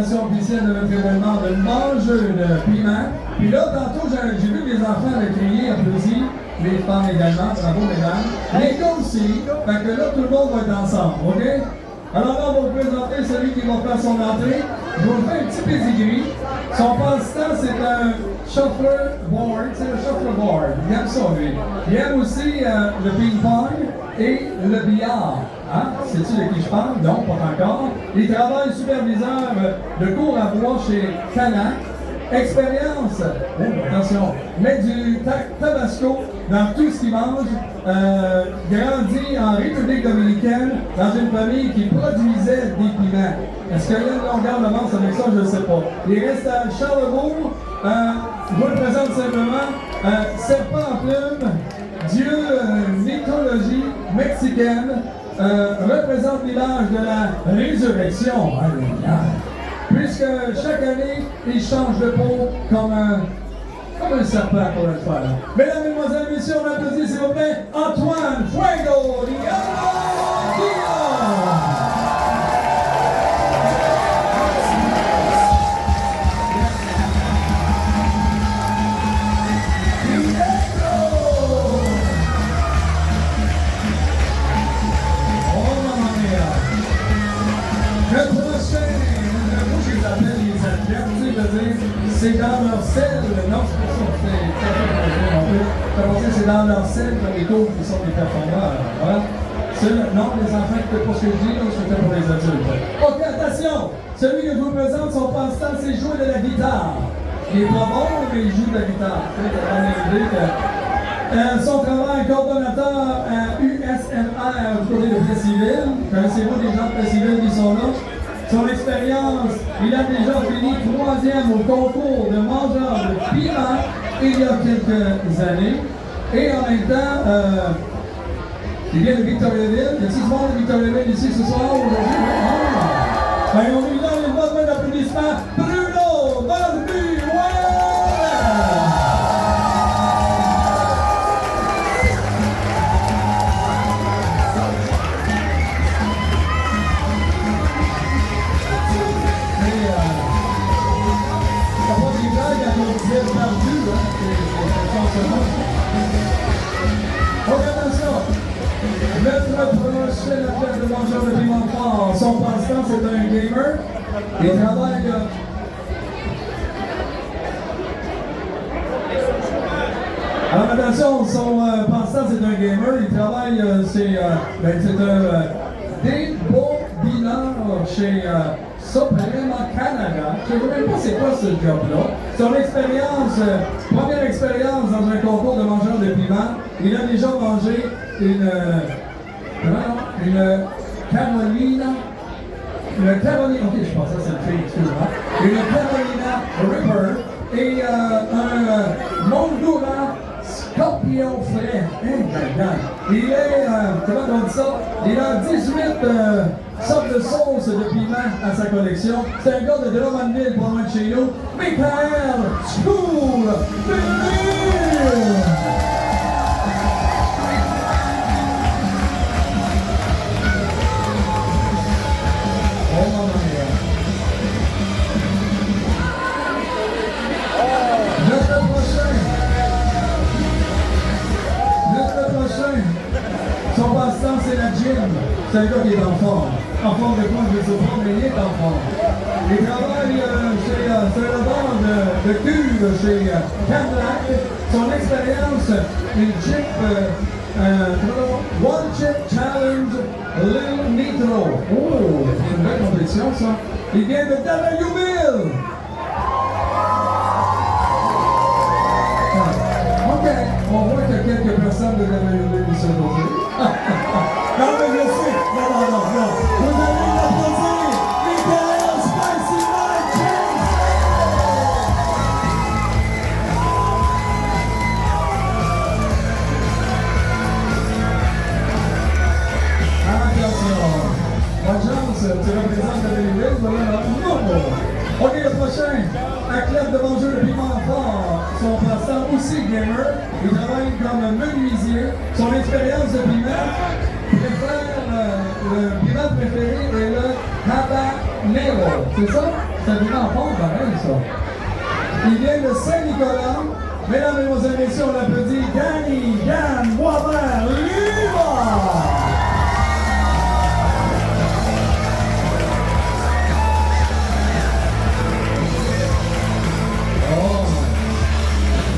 présentation officielle de notre événement de mangeux de piment. Puis là, tantôt, j'ai vu que les enfants avaient crié, applaudi, les femmes également, bravo mesdames. Les gars aussi, fait que là, tout le monde va être ensemble, OK? Alors là, on va vous présenter celui qui va faire son entrée. Je vous fais un petit pedigree. Son passe-temps, c'est un shuffleboard, c'est le shuffleboard. Il aime ça, lui. Il aime aussi le ping-pong et le billard. Hein? Sais-tu de qui je parle? Non, pas encore. Il travaille superviseur de cours à bois chez Canac. Expérience, attention, met du tabasco dans tout ce qu'il mange, grandit en République dominicaine dans une famille qui produisait des piments. Est-ce qu'il y a une longueur d'avance avec ça? Je ne sais pas. Il reste à Charlebourg, je vous le présente simplement, serpent en plume, dieu mythologie mexicaine, représente l'image de la résurrection. Alléluia. Puisque chaque année, il change de peau comme un serpent pour le faire. Mesdames, Mesdemoiselles, Messieurs, on applaudit s'il vous plaît Antoine Fuego Diaz. C'est dans leur selle, non, c'est pas ça, c'est dans leur selle que les cours qui sont des performeurs. Voilà. Non, les enfants qui ne pas ce que je dis, c'était pour les adultes. Ok, attention! Celui que je vous présente, son passe-temps, c'est jouer de la guitare. Il n'est pas bon, mais il joue de la guitare. Son travail, coordonnateur à USMR du côté de Plessisville. Connaissez-vous des gens de Plessisville qui sont là? Son expérience, il a déjà fini 3e au concours de mangeurs de piment il y a quelques années. Et en même temps, il vient de Victoriaville. Y a-t-il du monde de Victoriaville ici ce soir aujourd'hui? Ah! Ben, on lui donne une bonne main d'applaudissement. Bruno Barbu! Notre prochain athlète de mangeur de piment fort, son passe-temps c'est un gamer. Il travaille alors attention, son passe-temps c'est un gamer. Il travaille, c'est un débobineur chez Suprema Canada. Je ne sais même pas c'est quoi ce job-là. Son expérience, première expérience dans un concours de mangeurs de piment, il a déjà mangé une Carolina, ok je pense que c'est une fille, excuse-moi, une Carolina Ripper et un Mongura Scorpion frais. Il est, comment on dit ça? Il a 18 sortes de sauces de piment à sa collection. C'est un gars de Drummondville, pas loin de chez nous. Michael School! Son passe-temps, c'est la gym. C'est un gars qui est en forme. En forme de quoi, je ne sais pas, mais il est en forme. Il travaille chez un laveur de cuve chez Cadillac. Son expérience, une chip, One Chip Challenge Lil Nitro. Oh, c'est une belle compétition, ça. Il vient de Dallayuville. OK, on voit qu'il y a quelques personnes de Dallayuville qui sont aujourd'hui. Non, mais je sais. Non. Vous allez l'applaudir. Michael Spicy Mike James. Attention. Bonne chance. Tu représentes la Dallayuville. Non. OK, le prochain. Athlète de mangeur de piment fort. Son passe-temps aussi gamer. Il travaille comme menuisier. Son expérience de piment préfère le piment préféré est le habanero. C'est ça? C'est un piment fort, pareil, ça. Il vient de Saint-Nicolas. Mesdames, Mesdemoiselles, Messieurs, on applaudit Danny, Dan, Boisvert, Lima!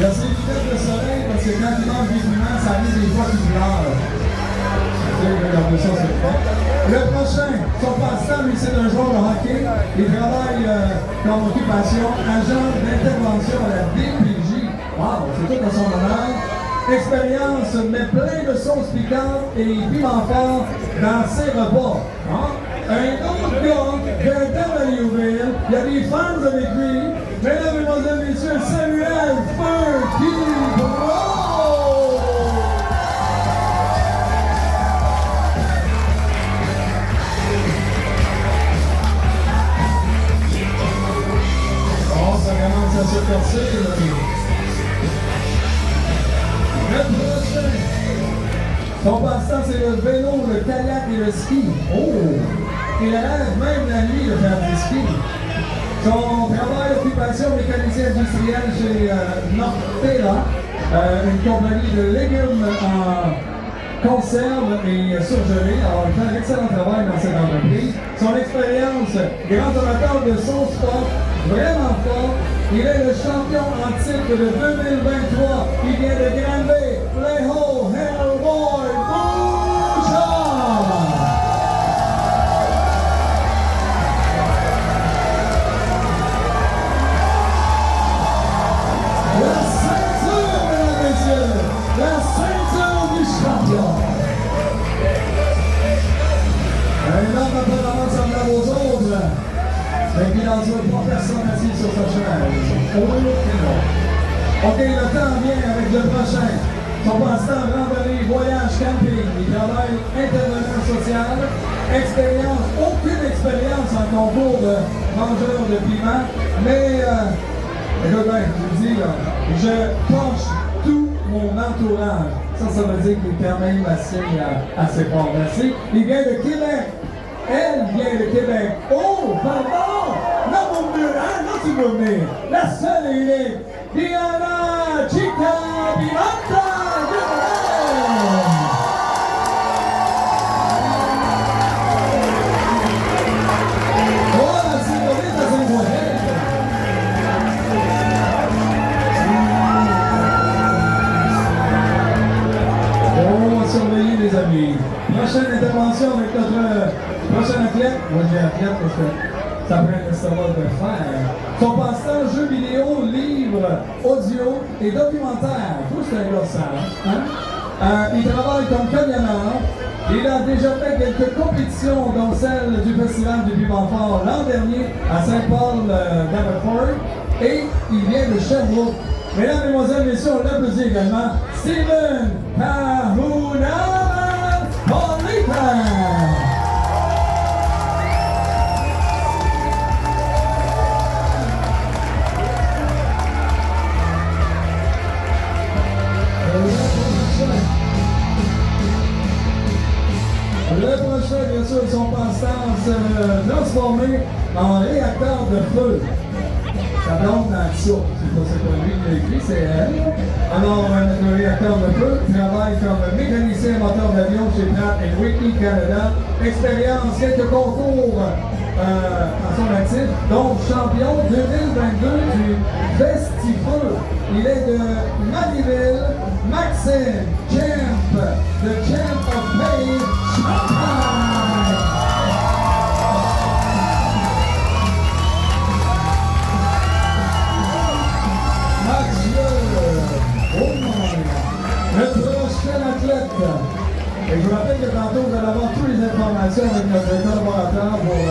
Merci peut-être le soleil parce que quand il mange des piments, ça arrive des fois qu'il pleure. Regardez ça, c'est fait. Le prochain, son passe-temps, lui, c'est un joueur de hockey. Il travaille comme occupation, agent d'intervention à la DPJ. Wow, c'est tout à son honneur. Expérience, mais plein de sauces piquantes et piments forts dans ses repas. Hein? Un autre gars qui a un thème à Léoville, il y a des fans avec lui. Mesdames, Mesdemoiselles, Messieurs, Samuel Fergie Bro! Oh, ça commence à se corser, là. Le prochain. Son passe-temps, c'est le vélo, le kayak et le ski. Oh! Il rêve même la nuit de faire du ski. Son travail d'occupation mécanicien industriel chez Nortera, une compagnie de légumes en conserve et surgelés. Alors, il fait un excellent travail dans cette entreprise. Son expérience, grand amateur de sauce forte, vraiment fort. Il est le champion en titre de 2023. Il vient de Granby, Playho, Hellboy, Bouchard! La ceinture, mesdames et messieurs! La ceinture du champion! Un homme apparemment semblable aux autres. Mais qui n'en soit pas personne assis sur sa chaise. OK, le temps vient avec le prochain. Son passe-temps, randonnée, voyage, camping. Il travaille intervenant social. Expérience, aucune expérience en concours de mangeur de piment. Mais, écoute bien, je vous dis, là, je penche tout mon entourage. Ça veut dire qu'il est quand même assez fort. Merci. Il vient de Québec. Elle vient de Québec. Oh, pardon! Non, mon Dieu, hein? Non, tu veux venir. La seule et unique, Diana Chica Pimenta! Oh, merci, on est à Saint-Voisin. On va surveiller, les amis. Prochaine intervention avec notre prochain athlète. Moi, j'ai athlète parce que ça prend un savoir de faire. Son passe-temps, jeux vidéo, livres, audio et documentaires. Tout c'est un gars sale, hein? Il travaille comme camionneur. Il a déjà fait quelques compétitions, dont celle du Festival du Piment Fort l'an dernier à Saint-Paul-d'Aberford. Et il vient de Sherbrooke. Mesdames, Mesdemoiselles, Messieurs, on l'applaudit également. Steven Kahuna Polita! Le prochain, bien sûr, son passe-temps se transformer en réacteur de feu. Sa blonde dans le soupe. C'est pas ce que lui qui l'a écrit, c'est elle. Alors, le réacteur de feu travaille comme mécanicien moteur d'avion chez Pratt & Whitney Canada. Expérience, quelques concours à son actif, donc champion 2022 du Festifeu. Il est de Maniville, Maxime Champ, the Champ of Pain, Champagne. Le prochain athlète. Et je vous rappelle que tantôt, vous allez avoir toutes les informations avec notre collaborateur pour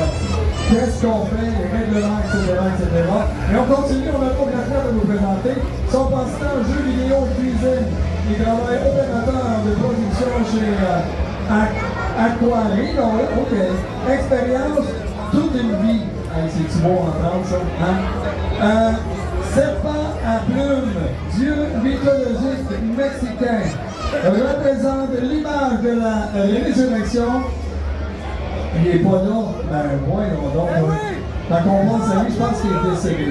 qu'est-ce qu'on fait, les règlements, etc. Et on continue, on a d'autres athlètes à vous présenter. Son passe-temps, jeux vidéo et cuisine. Il travaille opérateur de production chez Aquari. OK. Expérience, toute une vie. Hey, c'est-tu beau entendre ça? Hein? Serpent à plumes, dieu mythologique mexicain, représente l'image de la résurrection Il n'est pas là, ben voyons donc. Quand on pense à lui, je pense qu'il est décédé.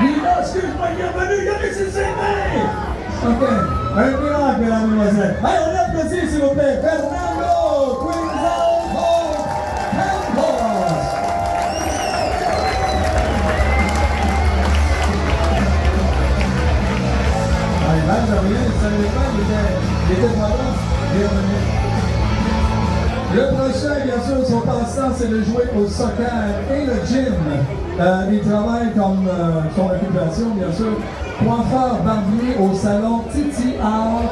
Il est là, excuse-moi, il est revenu, il a réussi ses mains! OK. Un miracle, mesdames et mademoiselles. Hey, on applaudit, s'il vous plaît. Fernando Quinzon Campos. Allez, là, j'ai rien, il ne savait pas, il était pas là. Il est revenu. Le prochain, bien sûr, son passe-temps, c'est de jouer au soccer et le gym. Il travaille comme son occupation, bien sûr, coiffeur barbier au salon Titi Art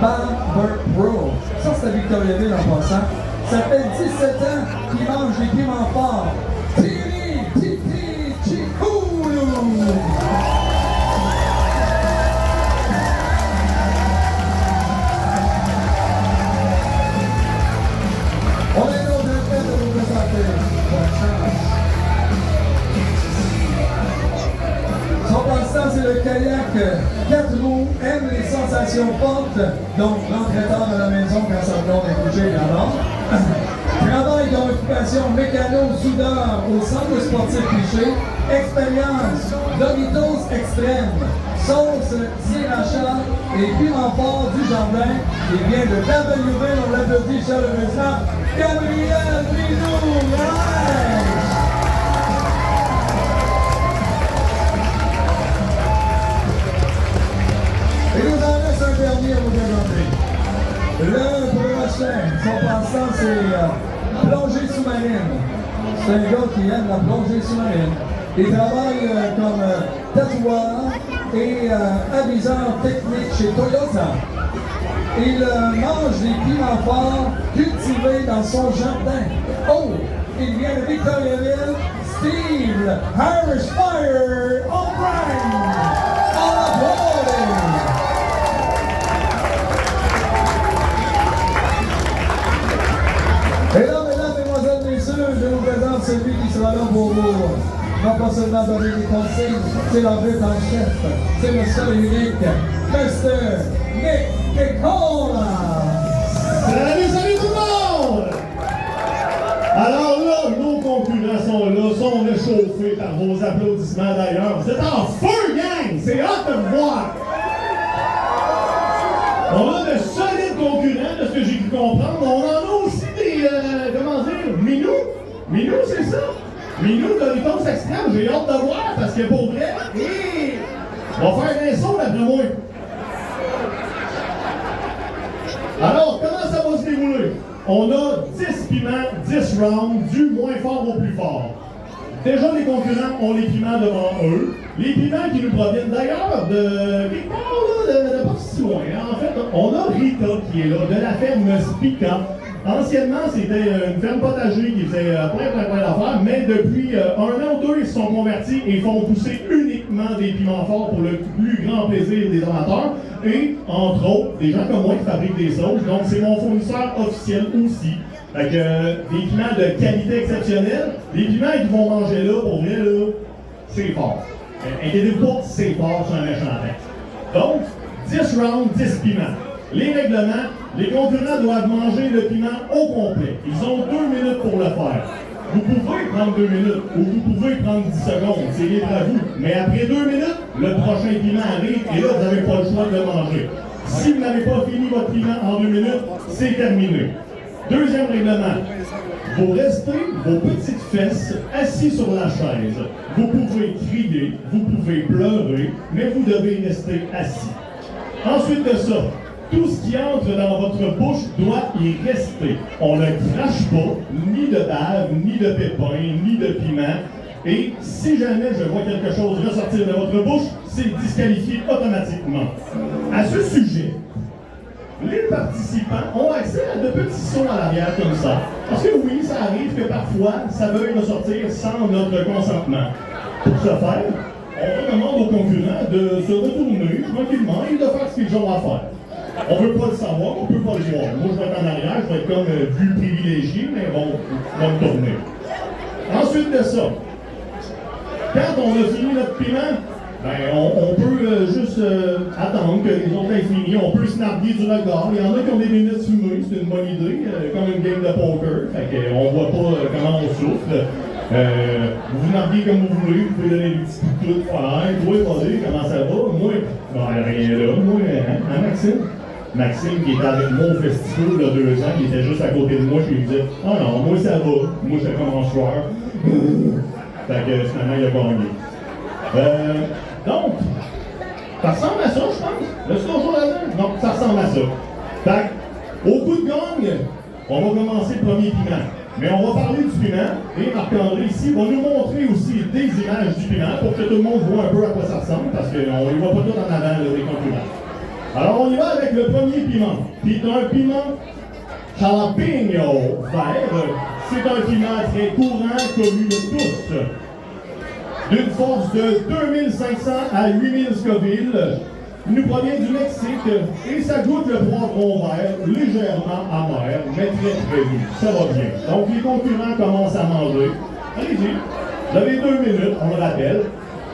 Barber Pro. Ça, c'est à Victoriaville en passant. Ça fait 17 ans qu'il mange des piments forts. Tiri Titi Chikoulou! On est donc en train de vous présenter. Bonne chance. Son passe-temps, c'est le kayak. 4 roues, aime les sensations fortes. Donc, rentrez tard à la maison quand sa blonde est couchée, d'abord. Travail dans l'occupation mécano-soudeur au centre sportif Cliché. Expérience Doritos extrême. Sauce sriracha et piment fort du jardin. Il vient de WV, on l'applaudit chaleureusement. Gabriel Bridou! Et nous en reste un dernier à vous présenter. Le prochain, son passe-temps, c'est plongée sous-marine. C'est un gars qui aime la plongée sous-marine. Il travaille comme tatoueur et aviseur technique chez Toyota. Il mange des piments forts cultivés dans son jardin. Oh, il vient de Victoriaville, Steve Irish Fire O'Brien. On l'applaudit. Et là, mesdames, mesdemoiselles, messieurs, je vous présente celui qui sera là pour vous. Non pas seulement donner des consignes, c'est l'arbitre en chef. C'est le seul et unique, Mr. Nick Nicola. Salut tout le monde! Alors là, nos concurrents sont là, sont réchauffés par vos applaudissements d'ailleurs. Vous êtes en feu, gang! C'est hâte de vous voir! On a de solides concurrents, de ce que j'ai pu comprendre. On en a aussi des, comment dire, Minou? Minou, c'est ça? Minou, Doritos extrême, j'ai hâte de voir, parce que pour vrai, on va faire un saut d'après moi. Alors, comment ça va se dérouler? On a 10 piments, 10 rounds, du moins fort au plus fort. Déjà, les concurrents ont les piments devant eux. Les piments qui nous proviennent d'ailleurs de quelque part, là, de pas si loin. En fait, on a Rita qui est là, de la ferme Spica. Anciennement, c'était une ferme potager qui faisait plein d'affaires, mais depuis 1 an ou 2, ils se sont convertis et font pousser uniquement des piments forts pour le plus grand plaisir des amateurs. Et, entre autres, des gens comme moi qui fabriquent des sauces. Donc, c'est mon fournisseur officiel aussi. Fait que des piments de qualité exceptionnelle. Les piments qu'ils vont manger là, pour vrai, là, c'est fort. Inquiétez-vous pas, c'est fort sur un méchant texte. Donc, 10 rounds, 10 piments. Les règlements, les concurrents doivent manger le piment au complet. Ils ont 2 minutes pour le faire. Vous pouvez prendre 2 minutes ou vous pouvez prendre 10 secondes, c'est libre à vous. Mais après 2 minutes, le prochain piment arrive et là, vous n'avez pas le choix de le manger. Si vous n'avez pas fini votre piment en 2 minutes, c'est terminé. Deuxième règlement, vous restez vos petites fesses assis sur la chaise. Vous pouvez crier, vous pouvez pleurer, mais vous devez rester assis. Ensuite de ça, tout ce qui entre dans votre bouche doit y rester. On ne crache pas, ni de bave, ni de pépins, ni de piment. Et si jamais je vois quelque chose ressortir de votre bouche, c'est disqualifié automatiquement. À ce sujet, les participants ont accès à de petits sons à l'arrière comme ça. Parce que oui, ça arrive que parfois, ça veuille ressortir sans notre consentement. Pour ce faire, on demande aux concurrents de se retourner tranquillement et de faire ce qu'ils ont à faire. On ne veut pas le savoir, on ne peut pas le voir. Moi, je vais être en arrière, je vais être comme vue privilégiée, mais bon, on va me tourner. Ensuite de ça, quand on a fini notre piment, Ben, on peut juste attendre que les autres aient fini. On peut snapper du regard. Il y en a qui ont des lunettes fumées, c'est une bonne idée, comme une game de poker. Fait qu'on voit pas comment on souffle. Vous snapper comme vous voulez, vous pouvez donner des petits coups de coude. Toi, vas-y, comment ça va? Moi, ben, rien là. Moi, hein, Maxime? Maxime, qui était avec moi au festival il y a 2 ans, il était juste à côté de moi, puis il me disait « Ah non, moi ça va. Moi, j'étais comme un joueur. » Fait que finalement, il a gagné. Donc, ça ressemble à ça, je pense. Le score jour là-dedans? Non, ça ressemble à ça. Fait au coup de gang, on va commencer le premier piment. Mais on va parler du piment, et Marc-André ici va nous montrer aussi des images du piment pour que tout le monde voit un peu à quoi ça ressemble, parce qu'on ne les voit pas tout en avant, là, les concurrents. Alors, on y va avec le premier piment. C'est un piment jalapeno vert. C'est un piment très courant, connu de tous. D'une force de 2500 à 8000 Scoville. Il nous provient du Mexique et ça goûte le poivron vert, légèrement amer, mais très très doux. Ça va bien. Donc les concurrents commencent à manger. Allez-y. Vous avez 2 minutes, on le rappelle.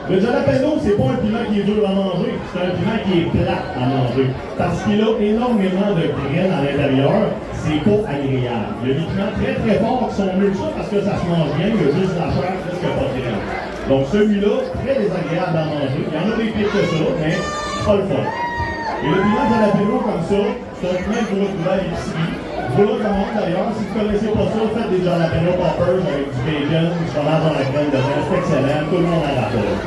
Le jalapeno, c'est pas un piment qui est dur à manger, c'est un piment qui est plat à manger. Parce qu'il a énormément de graines à l'intérieur, c'est pas agréable. Il y a des piments très très forts qui sont mieux que ça parce que ça se mange bien, il y a juste la chair presque pas de graines. Donc celui-là, très désagréable à manger. Il y en a des pires que ça, mais pas le fun. Et le piment jalapeno comme ça, c'est un piment que vous retrouvez à l'épicerie. Je vous le recommande d'ailleurs, si vous ne connaissez pas ça, faites des jalapeno poppers avec du bacon, du fromage dans la crème dedans, c'est excellent, tout le monde en rappelle.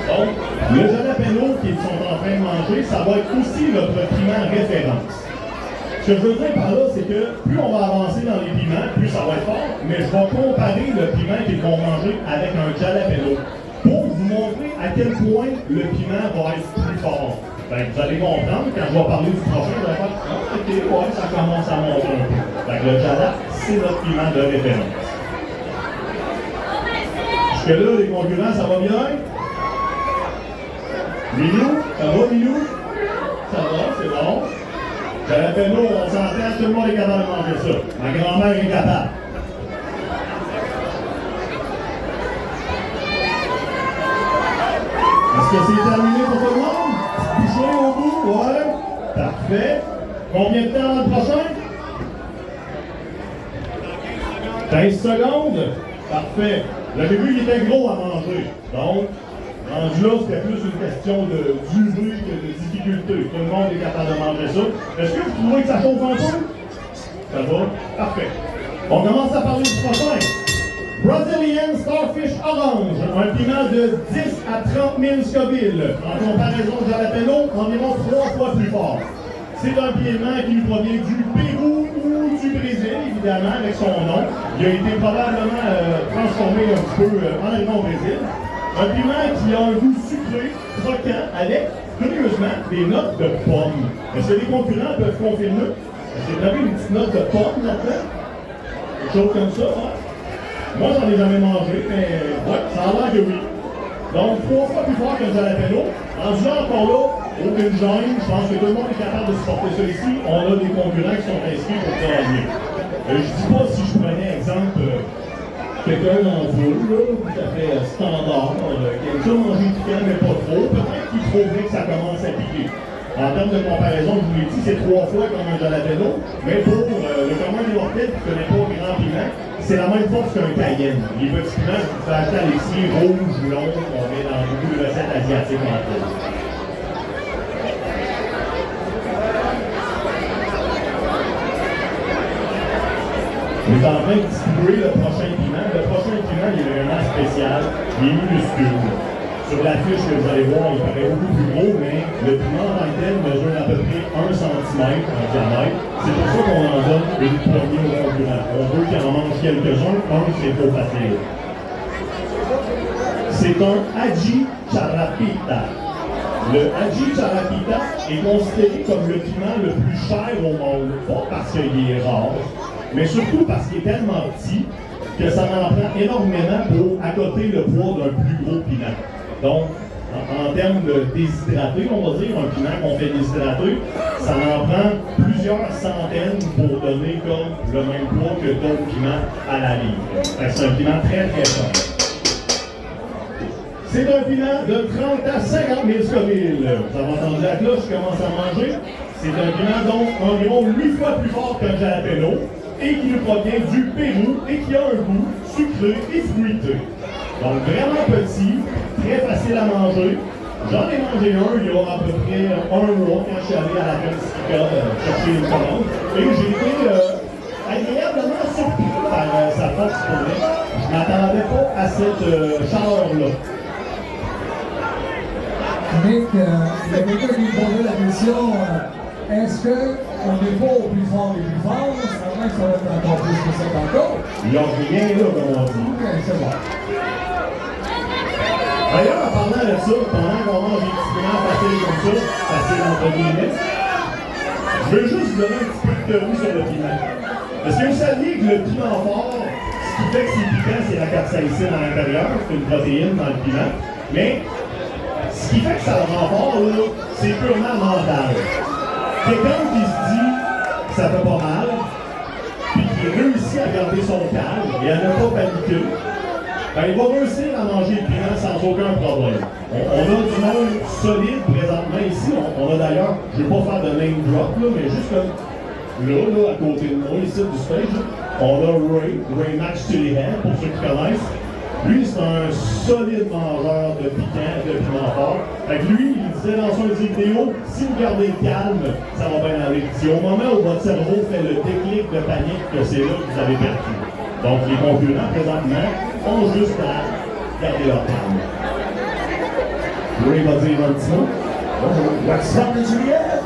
Donc, le jalapeno qu'ils sont en train de manger, ça va être aussi notre piment référence. Ce que je veux dire par là, c'est que plus on va avancer dans les piments, plus ça va être fort, mais je vais comparer le piment qu'ils vont manger avec un jalapeno pour vous montrer à quel point le piment va être plus fort. Ben, vous allez comprendre, quand je vais parler du prochain, je vais faire « Ah, ok, ouais, ça commence à monter un peu. » Fait que le jalap, c'est notre piment de référence. Jusque-là, les concurrents, ça va bien? Milou? Ça va, Milou? Ça va, c'est bon. Jalapeno, on s'entend, tout le monde est capable de manger ça. Ma grand-mère est capable. Est-ce que c'est terminé pour tout le monde? Boucher au bout? Ouais. Parfait. Combien de temps dans le prochain? 15 secondes? Parfait. Vous avez vu, il était gros à manger. Donc, rendu là, c'était plus une question de durée que de difficulté. Tout le monde est capable de manger ça. Est-ce que vous trouvez que ça chauffe un peu? Ça va? Parfait. On commence à parler du prochain. Brazilian Starfish Orange, un piment de 10 à 30 000 Scoville. En comparaison de jalapeno, environ 3 fois plus fort. C'est un piment qui nous provient du Pérou ou du Brésil, évidemment, avec son nom. Il a été probablement transformé un petit peu en allemand au Brésil. Un piment qui a un goût sucré, croquant, avec, curieusement, des notes de pomme. Est-ce que les concurrents peuvent confirmer? Est-ce que vous avez une petite note de pomme là-dedans? Quelque chose comme ça, hein? Moi, j'en ai jamais mangé, mais ouais, ça a l'air que oui. Donc, 3 fois plus fort que le jalapeno. Rendu là, encore là, aucune gêne. Je pense que tout le monde est capable de supporter ça ici. On a des concurrents qui sont inscrits pour gagner. Je dis pas si je prenais, exemple, quelqu'un dans le foule, là, tout à fait standard, qui aime ça manger piquant, mais pas trop. Peut-être qu'il trouverait que ça commence à piquer. En termes de comparaison, je vous l'ai dit, c'est 3 fois comme un jalapeno, mais pour le commun des mortels qui ne connaît pas le grand piment, c'est la même force qu'un cayenne. Les petits piments, vous pouvez acheter à l'épicerie rouge ou long, on met dans beaucoup de recettes asiatiques en plus. On est en train de distribuer le prochain piment. Le prochain piment, il est vraiment spécial, il est minuscule. Sur l'affiche que vous allez voir, il paraît beaucoup plus gros, mais le piment en tant que tel mesure à peu près 1 cm en diamètre. C'est pour ça qu'on en donne une poignée aux concurrents. On veut qu'ils en mangent quelques-uns, c'est trop facile. C'est un Aji Charapita. Le Aji Charapita est considéré comme le piment le plus cher au monde, pas parce qu'il est rare, mais surtout parce qu'il est tellement petit que ça en prend énormément pour accoter le poids d'un plus gros piment. Donc, en termes de déshydraté, on va dire, un piment qu'on fait déshydrater, ça en prend plusieurs centaines pour donner comme le même poids que d'autres piments à la livre. C'est un piment très très fort. C'est un piment de 30 à 50 000 Scoville. Vous avez entendu la cloche, je commence à manger. C'est un piment donc environ 8 fois plus fort qu'un jalapeno et qui nous provient du Pérou et qui a un goût sucré et fruité. Donc vraiment petit, très facile à manger. J'en ai mangé un il y a à peu près un mois quand je suis allé à la Cantistica chercher une commande. Et j'ai été agréablement surpris par sa force pour vrai. Je ne m'attendais pas à cette chaleur-là. Nick, il y a quelqu'un qui me posait la question, est-ce qu'on n'est pas au plus fort des plus forts? C'est vrai que ça va être encore plus que ça tantôt. Il n'y a rien là, comme on dit. Ok, c'est bon. D'ailleurs, en parlant de ça, pendant qu'on mange des petits piments faciles comme ça, faciles entre guillemets, je veux juste vous donner un petit peu de théorie sur le piment. Est-ce que vous saviez que le piment fort, ce qui fait que c'est piquant, c'est la capsaïcine à l'intérieur, c'est une protéine dans le piment, mais ce qui fait que ça le rend fort, là, c'est purement mental. Quelqu'un qui se dit que ça fait pas mal, puis qui réussit à garder son calme et à ne pas paniquer, ben, il va réussir à manger le piment sans aucun problème. On a du monde solide présentement ici. On a d'ailleurs, je ne vais pas faire de name drop, là, mais juste comme là, à côté de moi, ici du stage, on a Ray Max Tullyhead, pour ceux qui connaissent. Lui, c'est un solide mangeur de piquant, de piment fort. Fait que lui, il disait dans son vidéo, si vous gardez le calme, ça va bien aller. Si au moment où votre cerveau fait le déclic de panique, que c'est là que vous avez perdu. Donc, les concurrents, présentement, ont juste à garder leur calme. Ray va dire un petit mot. Bonjour. What's up, Juliette?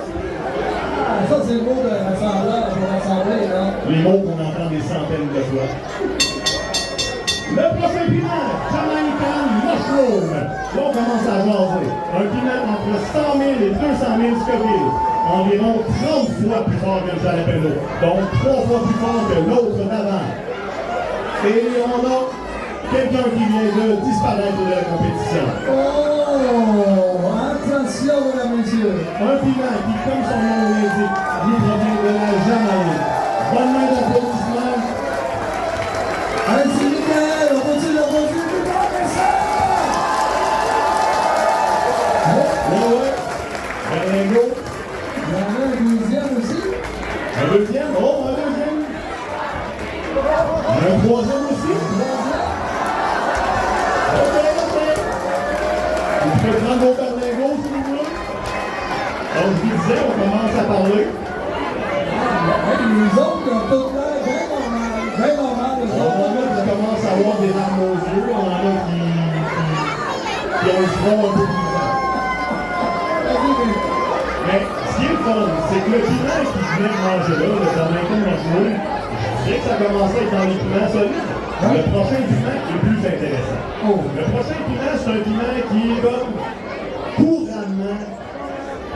Ah, ça, c'est le mot de rassemblage, on va rassembler, là. Les mots qu'on entend des centaines de fois. Le prochain piment, Jamaican Mushroom. Là, on commence à jaser. Un piment entre 100 000 et 200 000 Scoville. Environ 30 fois plus fort que le jalapeno. Donc, 3 fois plus fort que l'autre d'avant. Et on a quelqu'un qui vient de disparaître de la compétition. Oh, attention, mesdames et messieurs. Un piment qui, comme son nom l'indique, lui provient de la Jamaïque. Bonne main d'applaudissements. Allez, c'est Michael, on continue, plus fort que ça! Ouais. Berlingo. Il y en a un deuxième aussi. Un deuxième. Oh, un deuxième. Un troisième aussi. Ok. Vous pouvez prendre vos berlingots si vous voulez. Donc, je vous disais, on commence à parler. Les autres ont tout l'air bien normal. On en a qui commencent à avoir des larmes aux yeux, on en a qui ont le front un peu brisant. Mais ce qui est le fun, c'est que le piment qui venait de manger là, le Jamaican Mushroom, je dirais que ça commençait à être dans les piments solides. Le prochain piment est plus intéressant. Le prochain piment, c'est un piment qui est comme couramment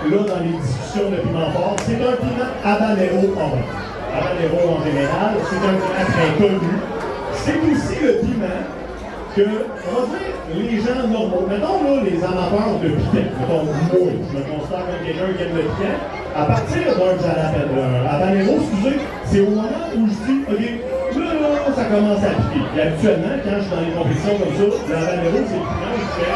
là dans les discussions de piment fort. C'est un piment habanero orange. Habanero en général, c'est un piment très connu. C'est aussi le piment que, on va dire, les gens normaux, mettons là, les amateurs de piquant, mettons moi, je me considère comme quelqu'un qui aime le piquant, à partir d'un jalapeno, habanero, excusez, c'est au moment où je dis, ok, là, ça commence à piquer. Et habituellement, quand je suis dans les compétitions comme ça, le habanero, c'est le piment où je fais.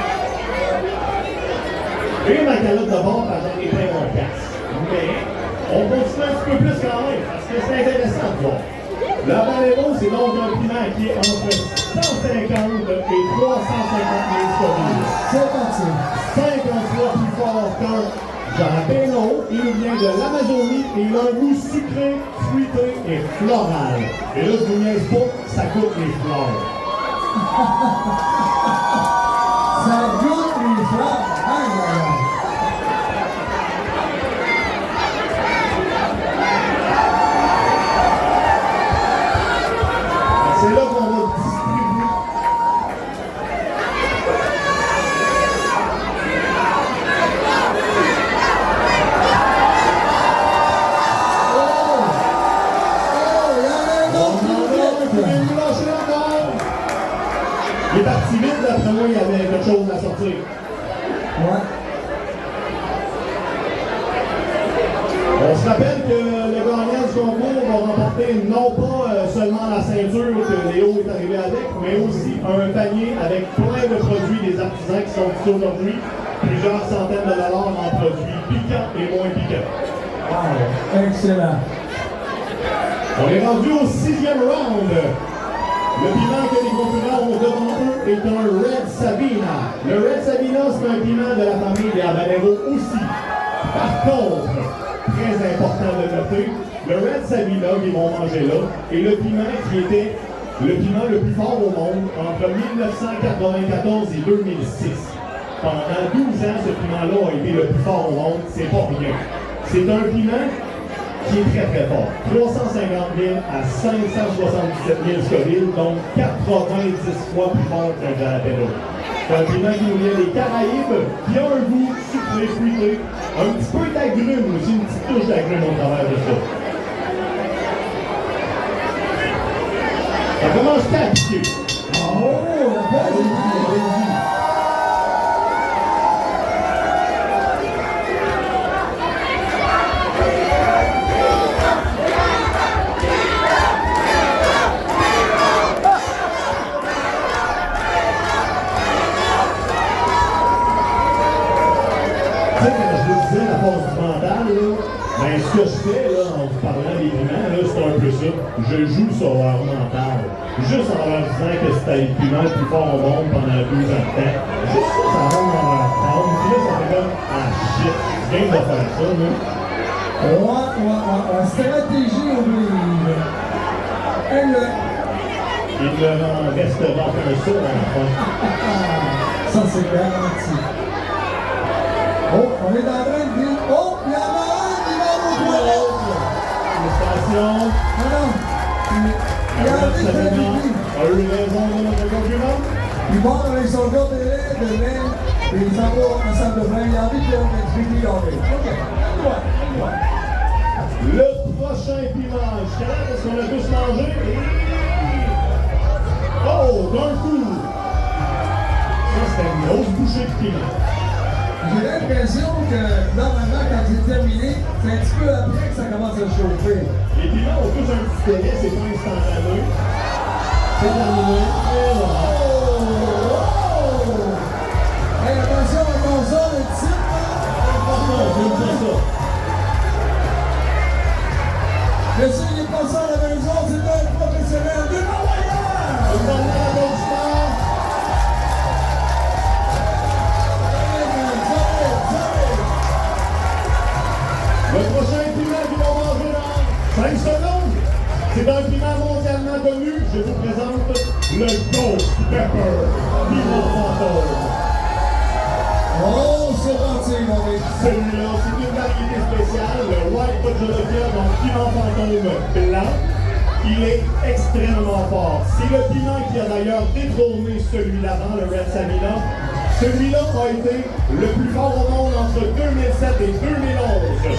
Et ma calotte de bord, par j'en ai plein mon casse. Mais on continue un petit peu plus quand même, parce que c'est intéressant de voir. Le habanero, c'est donc un piment qui est entre 150 et 350 000 Scoville. C'est parti. 50 fois plus fort qu'un jalapeno. Il vient de l'Amazonie et il a un goût sucré, fruité et floral. Et là, je vous niaise pas, ça goûte les fleurs. Ça goûte les fleurs. C'est là qu'on va distribuer. Il est parti vite, d'après moi, il y avait quelque chose à sortir. Ouais. On se rappelle que le gagnant du concours va remporter non pas seulement la ceinture que Léo est arrivé avec, mais aussi un panier avec plein de produits des artisans qui sont ici aujourd'hui. Plusieurs centaines de dollars en produits piquants et moins piquants. Wow, excellent. On est rendu au 6e round. Le piment que les concurrents ont devant eux est un Red Sabina. Le Red Sabina, c'est un piment de la famille des habaneros aussi. Par contre, très important de noter, le Red Sabina qu'ils vont manger là est le piment qui était le piment le plus fort au monde entre 1994 et 2006. Pendant 12 ans, ce piment-là a été le plus fort au monde, c'est pas rien. C'est un piment qui est très très fort. 350 000 à 577 000 Scoville, donc 90 fois plus fort qu'un jalapeno. C'est un piment qui nous vient des Caraïbes, qui a un goût sucré, fruité, un petit peu d'agrumes aussi, une petite touche d'agrumes au travers de ça. Ça commence à piquer. Oh, la base est La force du mental, ben, ce que je fais là, en vous parlant des piments, c'est un peu ça. Je joue sur leur mental. Juste en leur disant que c'était le piment le plus fort au monde pendant 12 ans de temps. Juste ça, ça rentre dans leur tête. Puis là, ça fait comme ah shit, c'est bien de faire ça, là. Ouais. Stratégie oblige. Elle. Il ne restera qu'un seul à la fin. Ça, c'est garanti. Oh, on est dans le train de dire. Oh, il y en a un qui va aux toilettes. Félicitations. Non. Il y a un qui fait pipi. A eu raison de notre concurrent. Il va avec son gars de lait, et il s'en va en salle de bain. Il a envie de faire un pipi lavé. OK, on y va. Le prochain piment. Jusqu'à là, est-ce qu'on a tous mangé? Oh, d'un coup. Ça, c'était une grosse bouchée de piment. J'ai l'impression que, normalement, quand c'est terminé, c'est un petit peu après que ça commence à chauffer. Les piments ont tous un petit délai, c'est pas instantané. C'est terminé. Et voilà. Oh! Hey, attention à ton son, le type! J'aime pas ça. Je sais, il est pas ça à la maison, c'est un professionnel de Montréal! Une dernière applaudissement. Le prochain piment qu'ils vont manger dans 5 secondes, c'est un piment mondialement connu. Je vous présente le Ghost Pepper piment fantôme. Oh, c'est parti, mon mec! Celui-là, c'est une variété spéciale, le White Bajolokia, donc piment fantôme blanc. Il est extrêmement fort. C'est le piment qui a d'ailleurs détrôné celui d'avant, le Red Sabina. Celui-là a été le plus fort au monde entre 2007 et 2011.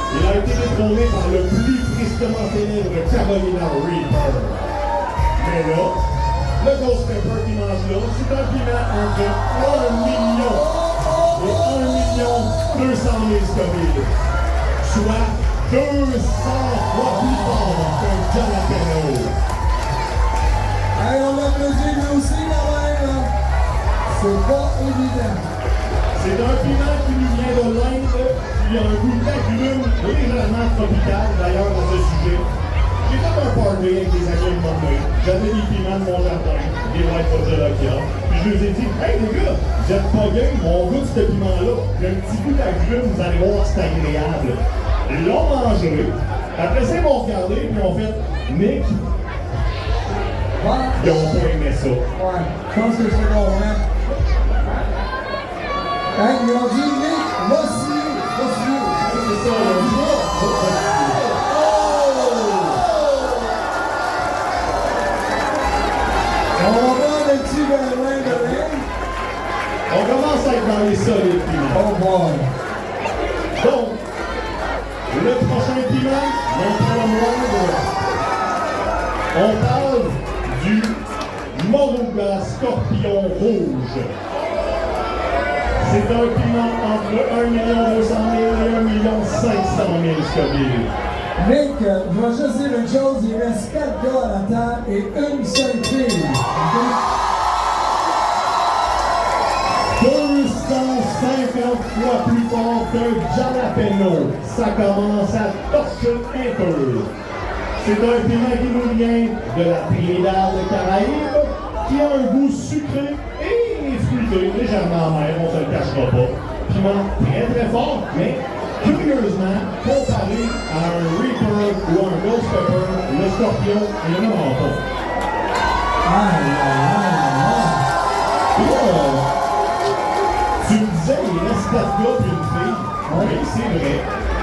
Il a été détrôné par le plus tristement célèbre Carolina Reaper. Mais là, le Ghost Pepper qui mange là, c'est un piment entre 1 million et 1 200 000 Scoville. Soit 200 fois plus fort qu'un jalapeno. Hey, on l'applaudit lui aussi, la même! C'est pas évident. C'est un piment qui nous vient de l'Inde, qui a un goût d'agrumes légèrement tropical, d'ailleurs, à ce sujet. J'ai fait un party avec des amis de mon main. J'avais des piments de mon jardin, des White Bajolokia. Puis je leur ai dit, hey les gars, vous êtes pas game, on goûte ce piment-là. J'ai un petit goût d'agrumes, vous allez voir, c'est agréable. Ils l'ont mangé. Après ça, ils m'ont regardé, puis ils ont fait, Nick, Ouais. ils ont pas aimé ça. Ouais, je pense que je te comprends. Hein, ils ont dit, Nick, voici. C'est ça, On va voir le petit Berlin de l'Inde. on commence à être dans les solides piments. Oh boy. Donc, le prochain piment, non pas le moindre, on parle du Moruga Scorpion Rouge. C'est un piment entre 1 200 000 et 1 500 000 Scoville. Nick, je vais juste dire une chose, il reste 4 gars à la table et une seule fille. Okay? 250 fois plus fort qu'un jalapeno. Ça commence à torcher un peu. C'est un piment qui nous vient de la Trinidad des Caraïbes, qui a un goût sucré et fruité, légèrement amer, on ne se le cachera pas. Piment très très fort, mais curieusement, comparé à un Reaper ou un Ghost Pepper, le Scorpion, il n'y en a pas. Tu me disais, il reste 4 gars puis une fille. Oui, c'est vrai.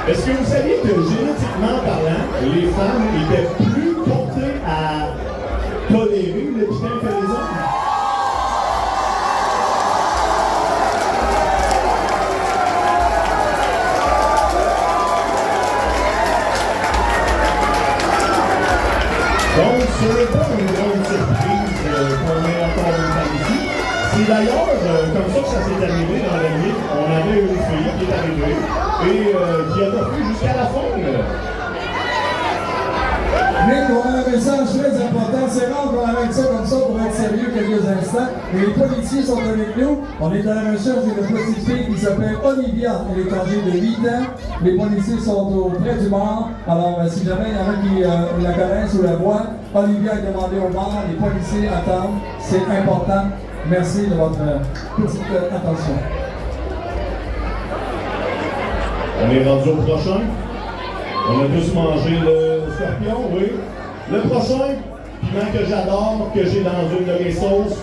Est-ce que vous saviez que génétiquement parlant, les femmes étaient plus portées à tolérer le piquant que les hommes? Donc, ce n'est pas une grande surprise qu'on ait encore une femme ici. C'est d'ailleurs comme ça que ça s'est arrivé dans l'année. On avait une fille qui est arrivée et qui a toffé jusqu'à la fin. Nick, on a un message très important. C'est rare qu'on arrête ça comme ça pour être sérieux quelques instants. Mais les policiers sont avec nous. On est à la recherche d'une petite fille qui s'appelle Olivia. Elle est âgée de 8 ans. Les policiers sont auprès du bar. Alors, si jamais il y en a qui la connaissent ou la voient, Olivia est demandée au bar. Les policiers attendent. C'est important. Merci de votre petite attention. On est rendu au prochain. On a tous mangé le scorpion, oui. Le prochain, piment que j'adore, que j'ai dans une de mes sauces,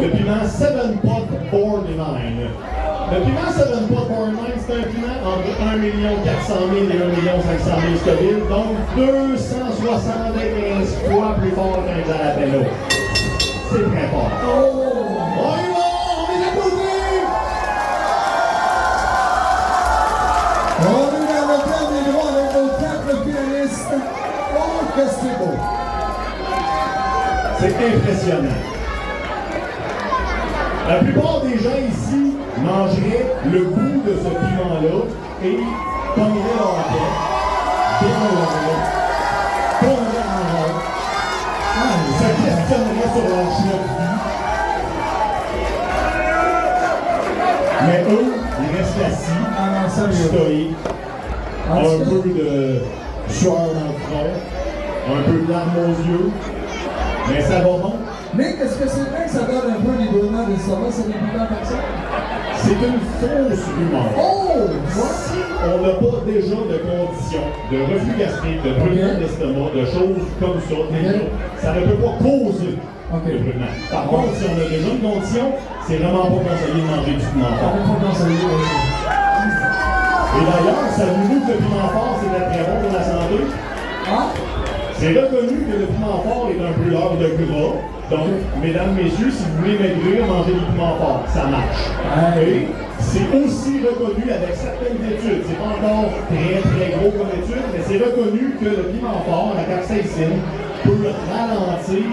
le piment 7 Pot Borderline. Le piment 7 Pot Borderline, c'est un piment entre 1 400 000 et 1 500 000 Scoville, donc 275 fois plus fort qu'un jalapeno. C'est très fort. On y va, on est applaudis! On est dans le plan des droits avec nos 4 pianistes. Oh, que c'est beau! C'est impressionnant. La plupart des gens ici mangeraient le goût de ce piment-là et tomberaient leur tête, dérouleraient, tomberaient en rond, se questionneraient sur leur choix de vie. Mais eux, ils restent assis, stoïques, un peu de sueur dans le front, un peu de larmes aux yeux, mais ça va bon. Mais est-ce que c'est vrai que ça donne un peu les brûlements d'estomac, c'est des piments comme ça? C'est une fausse rumeur. Oh! Si on n'a pas déjà de conditions de reflux gastrique, de brûlement d'estomac, de choses comme ça, déjà, ça ne peut pas causer le brûlement. Par contre, si on a déjà une condition, c'est vraiment pas conseillé de manger du piment fort. Et d'ailleurs, savez-vous que le piment fort, c'est très bon pour la santé? C'est reconnu que le piment fort est un brûleur de gras. Donc, mesdames, messieurs, si vous voulez maigrir, mangez du piment fort. Ça marche. Et c'est aussi reconnu avec certaines études. C'est pas encore très gros comme étude, mais c'est reconnu que le piment fort, la capsaïcine, peut ralentir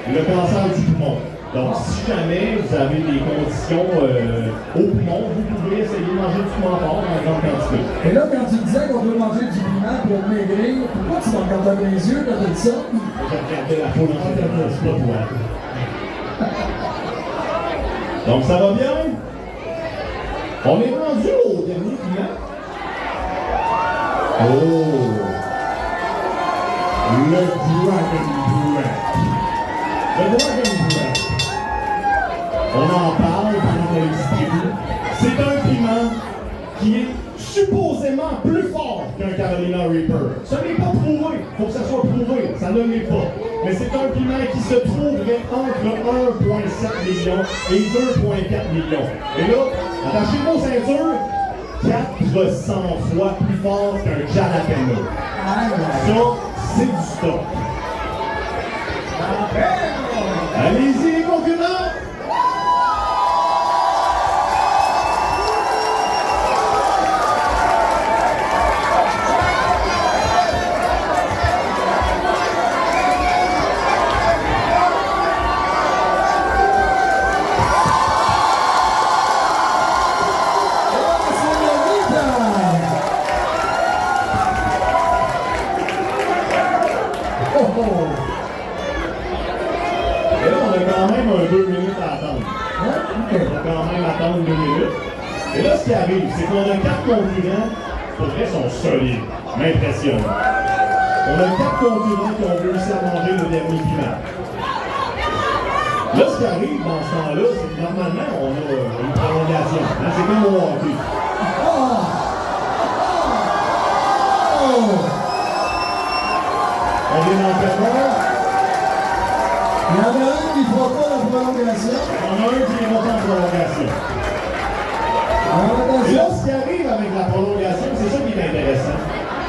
le cancer du poumon. Donc, si jamais vous avez des conditions au poumon, vous pouvez essayer de manger du piment fort en grande quantité. Et là, quand tu disais qu'on veut manger du piment pour maigrir, pourquoi tu m'en regardes dans les yeux quand tu dis ça? Je regardais la peau dans le c'est pas toi. Donc, ça va bien? On est rendu au dernier piment. Oh! Le Dragon Breath. Le Dragon Breath. On en parle pendant le distribue. C'est un piment qui est supposément plus fort qu'un Carolina Reaper. Ce n'est pas prouvé. Il faut que ça soit prouvé. Ça ne l'est pas. Mais c'est un piment qui se trouverait entre 1,7 million et 2,4 millions. Et là, attachez vos ceintures, 400 fois plus fort qu'un jalapeno. Ça, c'est du stock. Allez-y, les concurrents! qui arrive, c'est qu'on a 4 concurrents, pour vrai, sont solides, m'impressionnent. On a 4 concurrents qui ont réussi à manger le dernier piment. Là, ce qui arrive dans ce temps-là, c'est que normalement, on a une prolongation. Hein, c'est comme au hockey. On vient d'en faire un. Il y en a un qui ne fera pas la prolongation. On a un qui est monté en prolongation. Et là, ce qui arrive avec la prolongation, c'est ça qui est intéressant.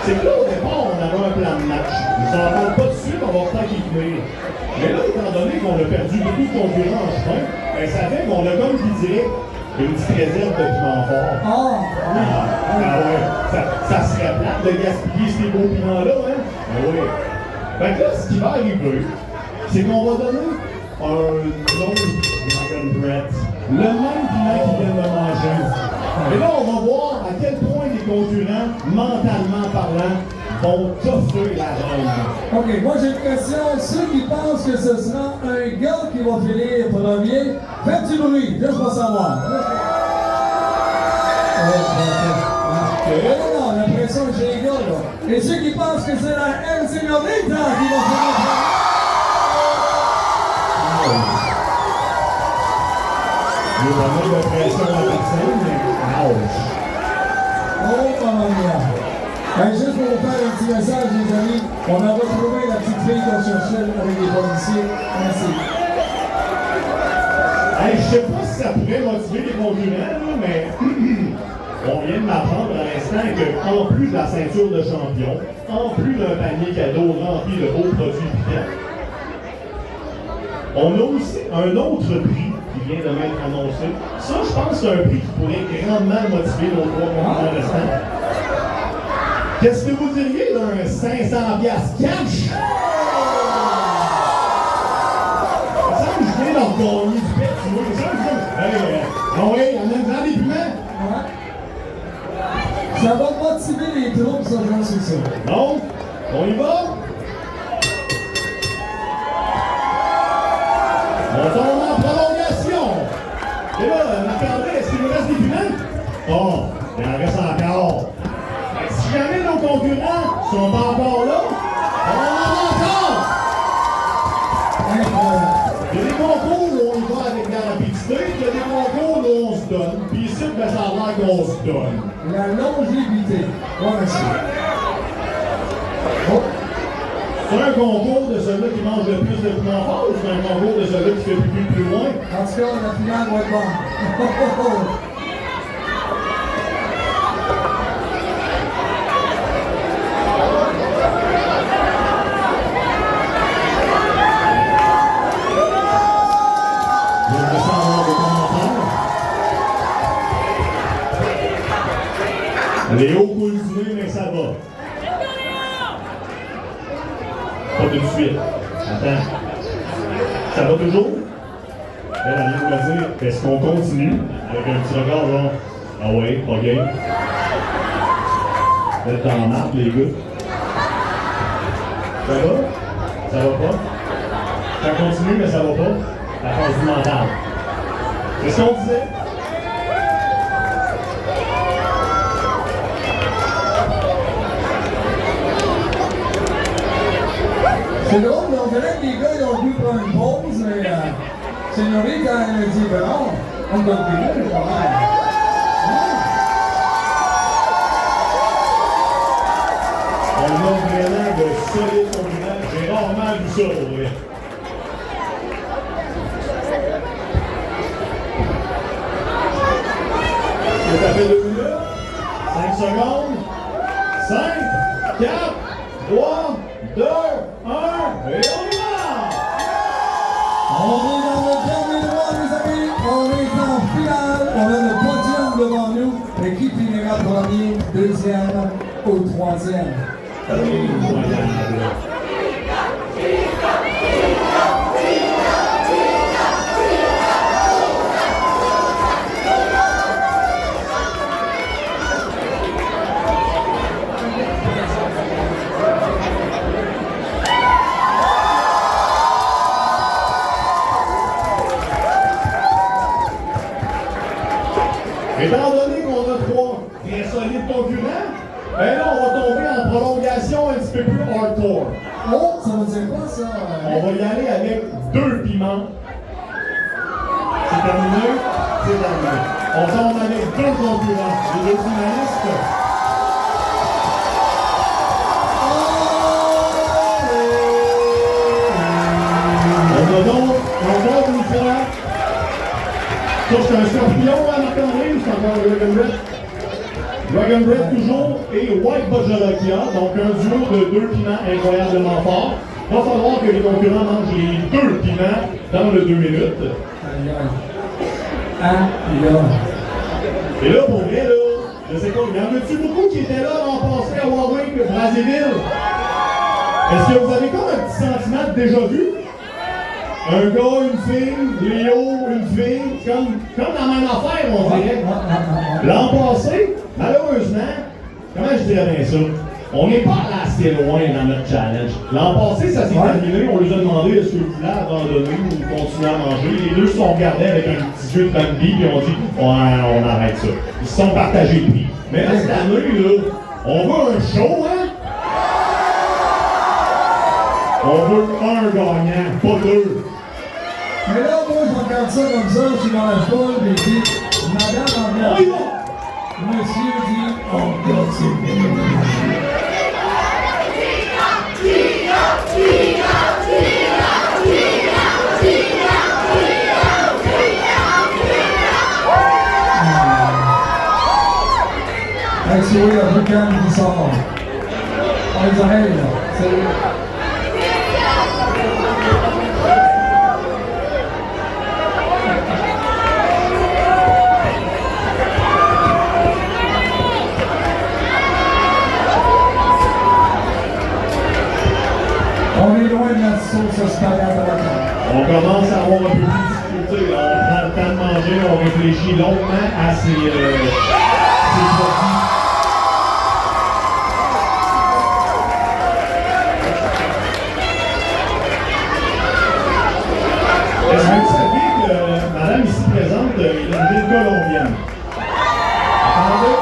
C'est que là, au départ, on avait un plan de match. Ils ne s'en parlent pas tout de suite, on va faire qu'il finit. Mais là, étant donné qu'on a perdu beaucoup de concurrents en chemin, ben, ça fait qu'on a comme qui dirait une petite réserve de piment fort. Ouais. Ça serait plate de gaspiller ces beaux piments-là, hein? Oui. Fait que là, ce qui va arriver, c'est qu'on va donner un autre Dragon Breath. Le même piment qu'ils viennent de manger. Et là, on va voir à quel point les concurrents, mentalement parlant, vont toffer la reine. OK, moi j'ai une question. Ceux qui pensent que ce sera un gars qui va finir premier, faites du bruit, juste pour savoir. Non, l'impression que j'ai les gars, là. Et ceux qui pensent que c'est la El Señorita qui va finir premier. Je vais mettre de pression à personne, mais ouch. Oh, maman mia. Ben, juste pour vous faire un petit message, les amis, on a retrouvé la petite fille qu'on cherchait avec les policiers. Merci. Hey, je sais pas si ça pourrait motiver les concurrents, là, mais on vient de m'apprendre à l'instant qu'en plus de la ceinture de champion, en plus d'un panier cadeau rempli de beaux produits piquants, on a aussi un autre prix qui vient de m'être annoncé. Ça, je pense que c'est un prix qui pourrait grandement motiver nos 3 concurrents restants. Qu'est-ce que vous diriez d'un 500$ cash? Ça me semble que je viens d'en gagner du pet, tu vois. Ça me semble. Ah oui, en même temps des piments. Ouais. Ça va motiver les troupes, ça, j'en suis sûr. Donc, on y va? On tombe en prolongation. Et là, Marc-André, est-ce qu'il nous reste des piments? Oh, il en reste encore. Si jamais nos concurrents sont pas encore là, on en a encore! Il y a des concours où on y va avec la rapidité, puis il y a des concours où on se donne. Puis ici, ben, ça a l'air qu'on se donne. La longévité. Ouais, merci. Oh. C'est un concours de celui qui mange le plus de piment fort ou c'est un concours de celui qui fait plus loin? En tout cas, la finale va être bonne. Léo coule du nez, mais ça va. Pas tout de suite. Attends. Ça va toujours? Elle vient de me dire, est-ce qu'on continue? Avec un petit regard genre, ah ouais, pas game. Vous êtes en marque, les gars. Ça va? Ça va pas? Ça continue, mais ça va pas. La phase du mental. C'est ce qu'on disait? C'est drôle, on dirait que les gars ils ont dû prendre une pause, mais Señorita, elle a dit, ben non, on continue quand même. On a vraiment de solides concurrents. J'ai rarement vu ça pour vrai. Est-ce que ça fait 2 minutes? 5 secondes? 5, 4, 3, 2, 1, et on y va! On est dans le dernier droit, les amis. On est en finale. On a le podium devant nous. Et qui finira premier, deuxième ou troisième? Incroyable. Étant donné qu'on a Ben là, on va tomber en prolongation un petit peu plus hardcore. Oh, ça veut dire quoi ça? On va y aller avec 2 piments. C'est terminé? C'est terminé. On tombe avec 2 concurrents. Les 2 finalistes. On a donc, encore une fois, ça c'est un scorpion à Marc-André ou c'est encore un Dragon Breath? Dragon Breath toujours et White Bajarakia, donc un duo de 2 piments incroyablement forts. Il va falloir que les concurrents mangent les 2 piments dans le 2 minutes. Aïe aïe. Aïe aïe. Et là, pour vrai, là, je sais pas, il y en a-tu beaucoup qui étaient là l'an passé à Warwick, Brazzaville? Est-ce que vous avez comme un petit sentiment de déjà vu? Un gars, une fille, Léo, une fille, comme la même affaire, on dirait. L'an passé, malheureusement, comment je dirais bien ça? On n'est pas allé assez loin dans notre challenge. L'an passé, ça s'est terminé, on les a demandé est-ce que vous voulez abandonner ou continuer à manger. Les deux se sont regardés avec un petit jeu de Bambi et on dit ouais, on arrête ça. Ils se sont partagés le prix. Mais là, cette année, là, on veut un show, hein? On veut un gagnant, pas 2. Mais là, moi, je regarde ça comme ça, je suis dans la foule, et puis, madame en vient. Monsieur dit, on regarde ça. Hey, c'est oui, la boucane qui sort. On les oreilles, là. C'est... On est loin de la sauce spaghetti à la carte. On commence à avoir un peu plus de difficulté. On prend le temps de manger, on réfléchit longuement à ces produits. Est-ce que vous savez que madame ici présente est une colombienne? Attendez,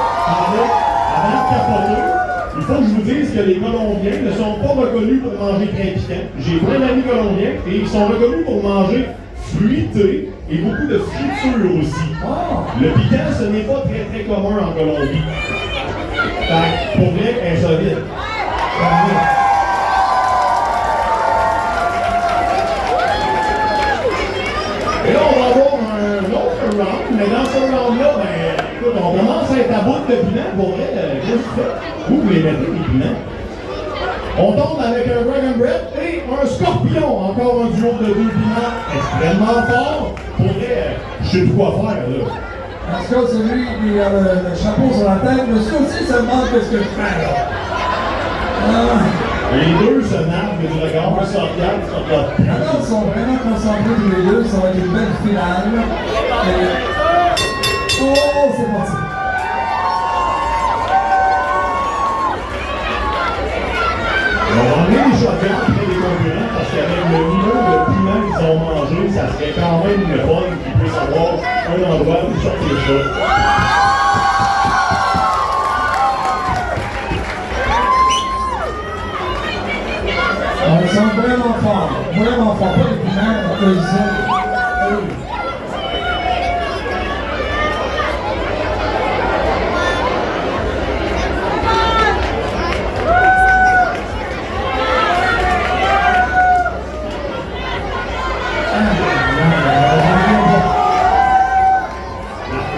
avant de capoter, il faut que je vous dise que les Colombiens ne sont pas reconnus pour manger très piquant. J'ai plein d'amis colombiens et ils sont reconnus pour manger fruité et beaucoup de friture aussi. Le piquant, ce n'est pas très très commun en Colombie. Fait que, pour vrai, insolite. Et là, on va avoir un autre round, mais dans ce round-là, ben, écoute, on commence à être à bout de piment. Pour vrai, qu'est-ce que tu fais? Où vous les mettez, les piments? On tombe avec un Dragon Breath et un Scorpion. Encore un duo de 2 piments extrêmement forts. Pour vrai, je sais de quoi faire, là. En tout cas, celui qui a le chapeau sur la tête, monsieur aussi se demande qu'est-ce que je fais, là. Les deux se narguent du regard, ils se regardent, ils se regardent plus. Alors, ils sont vraiment concentrés tous les deux, ça va être une belle finale. Et... Oh, c'est parti. On va enlever les shotguns après les concurrents parce qu'avec le niveau de piment qu'ils ont mangé, ça serait quand même une bonne qu'ils puissent avoir un endroit où sortir ça. Ils sont vraiment forts, pas les piments, eux autres.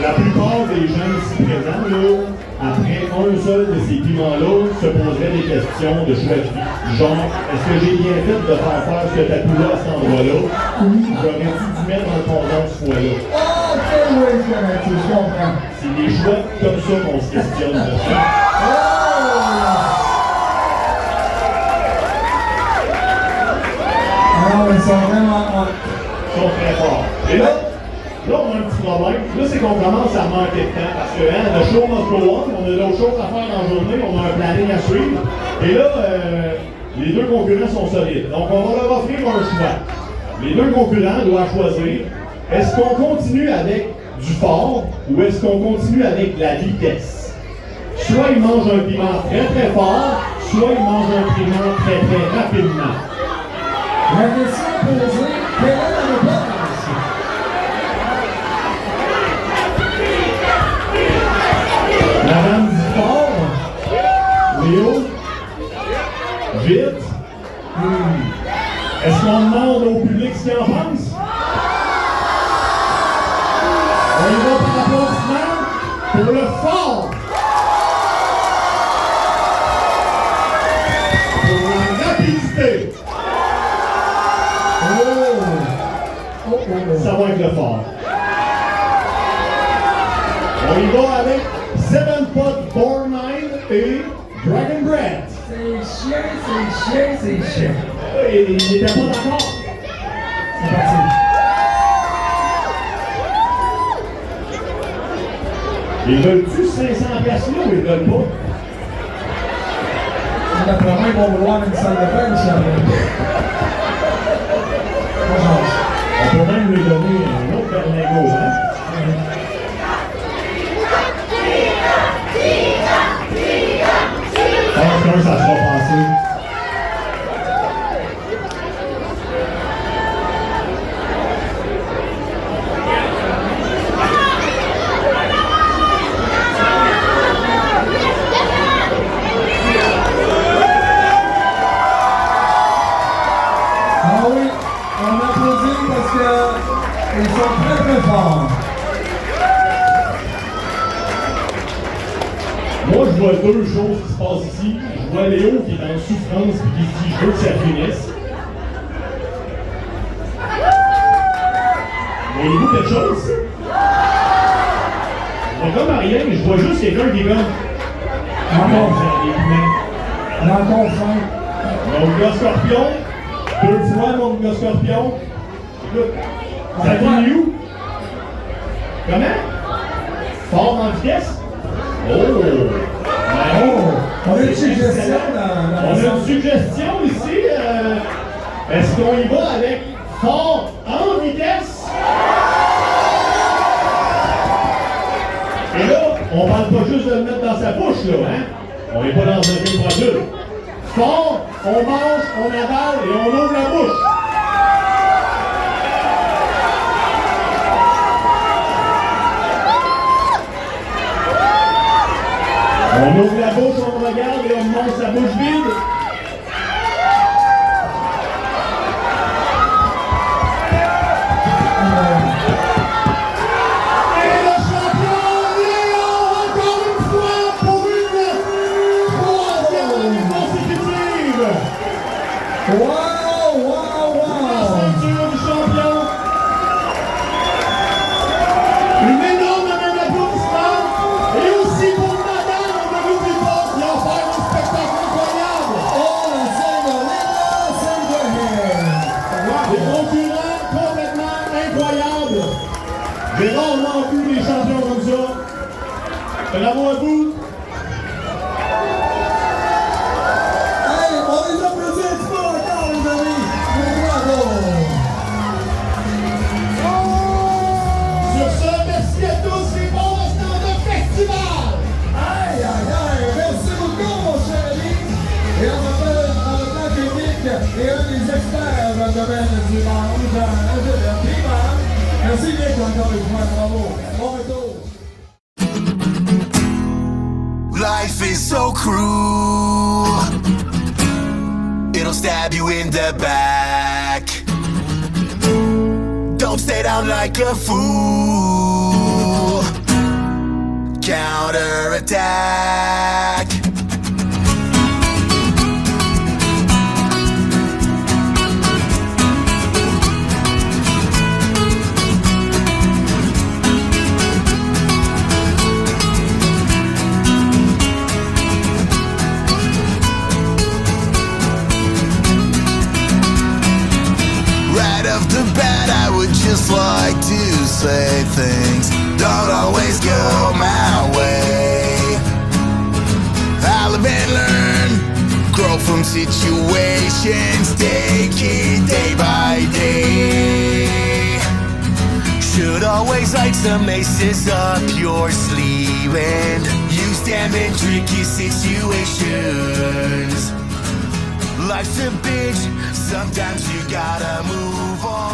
La plupart des gens ici présents, là, après un seul de ces piments-là, se poseraient des questions de choix de vie. Genre, est-ce que j'ai bien fait de faire ce tatou-là à cet endroit-là? J'aurais dû mettre dans le fondant ce foie-là. Ok, oui, je comprends. C'est des choix comme ça qu'on se questionne de ça. Alors, ils sont vraiment hot. Ils sont très forts. Et là, on a un petit problème. Là, c'est qu'on commence à manquer de temps parce que le show must go on, on a d'autres choses à faire dans la journée, on a un planning à suivre. Et là, les deux concurrents sont solides. Donc, on va leur offrir un choix. Les deux concurrents doivent choisir est-ce qu'on continue avec du fort ou est-ce qu'on continue avec la vitesse? Soit ils mangent un piment très très fort, soit ils mangent un piment très très rapidement. La question posée, quelle est la réponse? La dame dit fort. Léo? Vite? Est-ce qu'on demande au public ce qu'il en pense? On y va par applaudissement pour le fort. Pour la rapidité. Ça va être le fort. On y va avec 7 Pot Born 9 et Dragon Bread. C'est chiant. Il n'était pas d'accord. C'est parti. Ils veulent-tu 500 piastres là ou ils veulent pas? D'après moi, ils vont vouloir une salle de bain aussi après. On peut même lui donner un autre Berlingot, hein? Ça sera passé. Ah oui, on applaudit parce qu'ils sont très très forts. Moi, je vois deux choses qui se passent ici. Je vois Léo qui est en souffrance et qui dit « je veux que ça finisse ». Voyez-vous quelque chose? Je vois comme à rien, mais je vois juste quelqu'un qui est comme « Encore faim. Encore faim. » Mon gars scorpion, 2 fois mon gars scorpion. Écoute, ça finit où? Comment? Fort en vitesse? Oh! On a une suggestion On a une suggestion ici. Est-ce qu'on y va avec fort en vitesse? Et là, on parle pas juste de le mettre dans sa bouche, là, hein? On n'est pas dans un film pour adultes. Fort, on mange, on avale et on ouvre la bouche. On ouvre la bouche, on regarde et on monte sa bouche vide. Et le champion Léo, encore une fois, pour une 3e consécutive. Wow! La ceinture du champion. Une énorme main d'applaudissement. Et aussi pour madame, on ne l'oublie pas, qui a offert un spectacle incroyable. Oh, la scène de Des concurrents complètement incroyables. J'ai rarement vu des champions comme ça. Bravo à vous. Hey, on les applaudit un petit peu encore, les amis! Bravo! Sur ce, merci à tous et bon restant de festival. Aïe, aïe, aïe! Merci beaucoup, mon cher ami! Et on appelle en le plan technique et un des experts dans le domaine du mange, le piment. Merci Nick, encore une fois, bravo! Bon retour! Life is so cruel. It'll stab you in the back. Don't stay down like a fool. Counterattack. Right off the bat, I would just like to say things don't always go my way. I'll live and learn, grow from situations, take it day by day. Should always like some aces up your sleeve and use damn in tricky situations. Life's a bitch, sometimes you gotta move on.